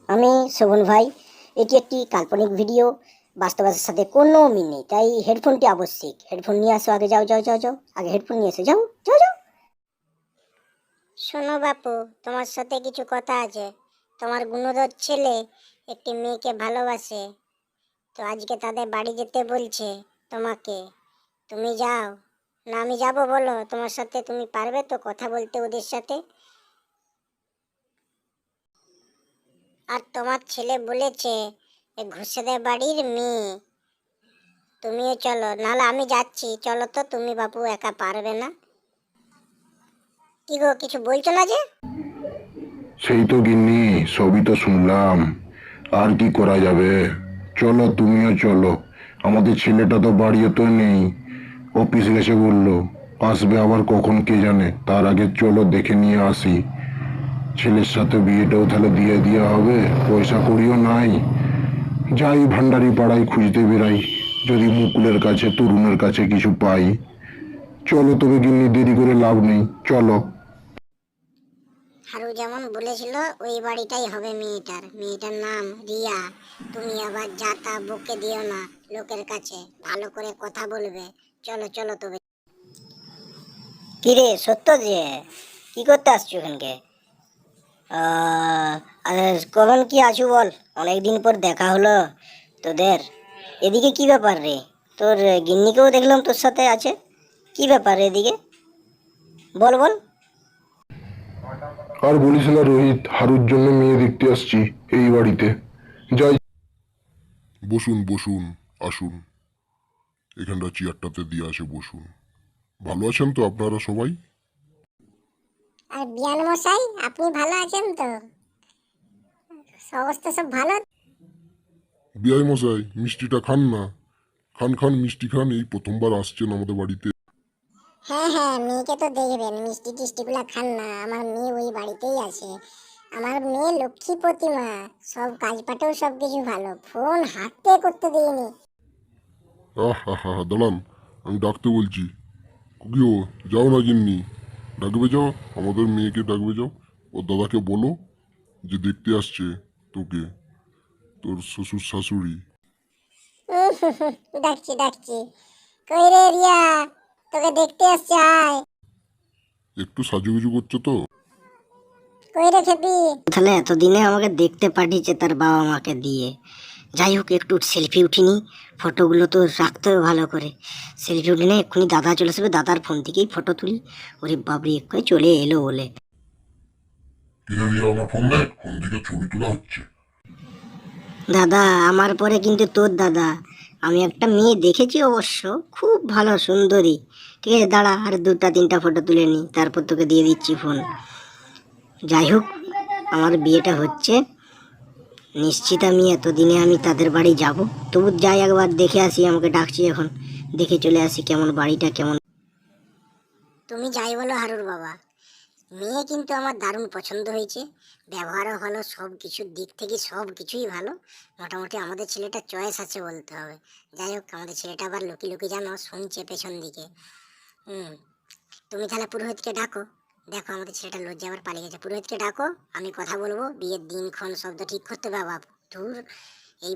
আমি শোভন ভাই। এটি একটি কাল্পনিক ভিডিও, বাস্তবের সাথে কোনো মিল নেই, তাই হেডফোনটি আবশ্যিক। হেডফোন নিয়ে আসো, আগে যাও যাও যাও যাও, আগে হেডফোন নিয়ে এসো, যাও যাও যাও। শোনো বাপু, তোমার সাথে কিছু কথা আছে। তোমার গুণধর ছেলে একটি মেয়েকে ভালোবাসে, তো আজকে তাদের বাড়ি যেতে বলছে তোমাকে। তুমি যাও না আমি যাব? বলো, তোমার সাথে তুমি পারবে তো কথা বলতে ওদের সাথে? আর তোমার ছেলে বলেছে ঘোষেদের বাড়ির মেয়ে। তুমিও চলো, নাহলে আমি যাচ্ছি। চলো তো তুমি বাপু, একা পারবে না। কি গো, কিছু বলছো না যে? সেই তো গিন্নি, সবই তো শুনলাম। আর কি করা যাবে? চলো, তুমিও চলো। আমাদের ছেলেটা তো বাড়িও তো নেই, অফিস গেছে বললো। আসবে আবার কখন কে জানে। তার আগে চলো দেখে নিয়ে আসি। ছেলের সাথে বিয়েটাও তাহলে দিয়ে দেওয়া হবে। পয়সা কড়িও নাই। যাই ভান্ডারি পাড়ায় খুঁজতে বেড়াই, যদি মুকুলের কাছে তরুণের কাছে কিছু পাই। চলো তবে গিন্নি, দেরি করে লাভ নেই, চলো। হারু যেমন বলেছিল ওই বাড়িটাই হবে মেয়েটার। মেয়েটার নাম রিয়া। তুমি আবার যা তা বকে দিও না লোকের কাছে, ভালো করে কথা বলবে। চলো চলো তবে। কিরে সত্য যে, কি করতে আসছো এখানকে? আরে কখন কি আছু বল, অনেকদিন পর দেখা হলো তোদের। এদিকে কি ব্যাপার রে? তোর গিন্নিকেও দেখলাম তোর সাথে আছে, কি ব্যাপার এদিকে? বল বল। আর বলিস না রোহিত, হারুর জন্য মেয়ে দেখতে আসছি এই বাড়িতে। যাই। বসুন বসুন, আসুন। এখানটা চেয়ারটাতে দিয়ে আছে, বসুন। ভালো আছেন তো আপনারা সবাই? আর বিয়ান মশাই, আপনি ভালো আছেন তো? অবস্থা সব ভালো? বিআই মশাই, মিষ্টিটা খান না। খান খান, মিষ্টি খান। এই প্রথমবার আসছেন আমাদের বাড়িতে। হ্যাঁ হ্যাঁ, মেয়েকে তো দেখবেন, মিষ্টি টিষ্টিগুলা খান না। আমার মেয়ে ওই বাড়িতেই আছে। আমার মেয়ে লক্ষ্মী প্রতিমা, সব কাজ পাটেও সব কিছু ভালো, ফোন হাতে করতে দিইনি। আহ হা হা, দাঁড়ান, আমি ডাকতে বলছি। কুকিও, যাও না গিন্নি, ডাকবে যাও। আমাদের মেয়েকে ডাকবে যাও। ওর দাদাকে বলো যে দেখতে আসছে তোকে, তোর শ্বশুর শাশুড়ি। ডাকছি ডাকছি। কই রে রিয়া, তোকে দেখতে আসছে, আয়। একটু সাজুগুজু করছো তো? কই রে খেপি? তাহলে এতদিনে আমাকে দেখতে পাঠিয়েছে তার বাবা মাকে দিয়ে। যাই হোক, একটু সেলফি উঠিনি। ফটোগুলো তো রাখতে হবে ভালো করে। সেলফি উঠিনি, এক্ষুনি দাদা চলে আসবে, দাদার ফোন থেকেই ফটো তুলি। ওরে বাবরি, এক্ষুনি চলে এলো বলে। কিনে নিয়ে আমার ফোন দেয়, ফোন থেকে ছবি তোলা হচ্ছে। দাদা, আমার পরে কিন্তু তোর দাদা। আমি একটা মেয়ে দেখেছি অবশ্য, খুব ভালো সুন্দরী। ঠিক আছে, দাঁড়া, আর দুটা তিনটা ফটো তুলে নি, তারপর তোকে দিয়ে দিচ্ছি ফোন। যাই হোক, আমার বিয়েটা হচ্ছে নিশ্চিত। আমি এতদিনে আমি তাদের বাড়ি যাব, তবু যাই একবার দেখে আসি। আমাকে ডাকছি এখন, দেখে চলে আসি কেমন বাড়িটা কেমন। তুমি যাই বলো হারুর বাবা, মেয়ে কিন্তু আমার দারুণ পছন্দ হয়েছে। ব্যবহারও ভালো, সব কিছুর দিক থেকে সব কিছুই ভালো। মোটামুটি আমাদের ছেলেটা চয়েস আছে বলতে হবে। যাই হোক, আমাদের ছেলেটা আবার লুকি লুকি যেন শুনছে পেছন দিকে। হুম, তুমি তাহলে পুরোহিতকে ডাকো। দেখো, আমাদের ছেলেটা লজ্জা আবার পালিয়ে গেছে। পুরোহিতকে ডাকো, আমি কথা বলবো। বিয়ের দিনক্ষণ শব্দ ঠিক করতে হবে বাবা। ধুর, এই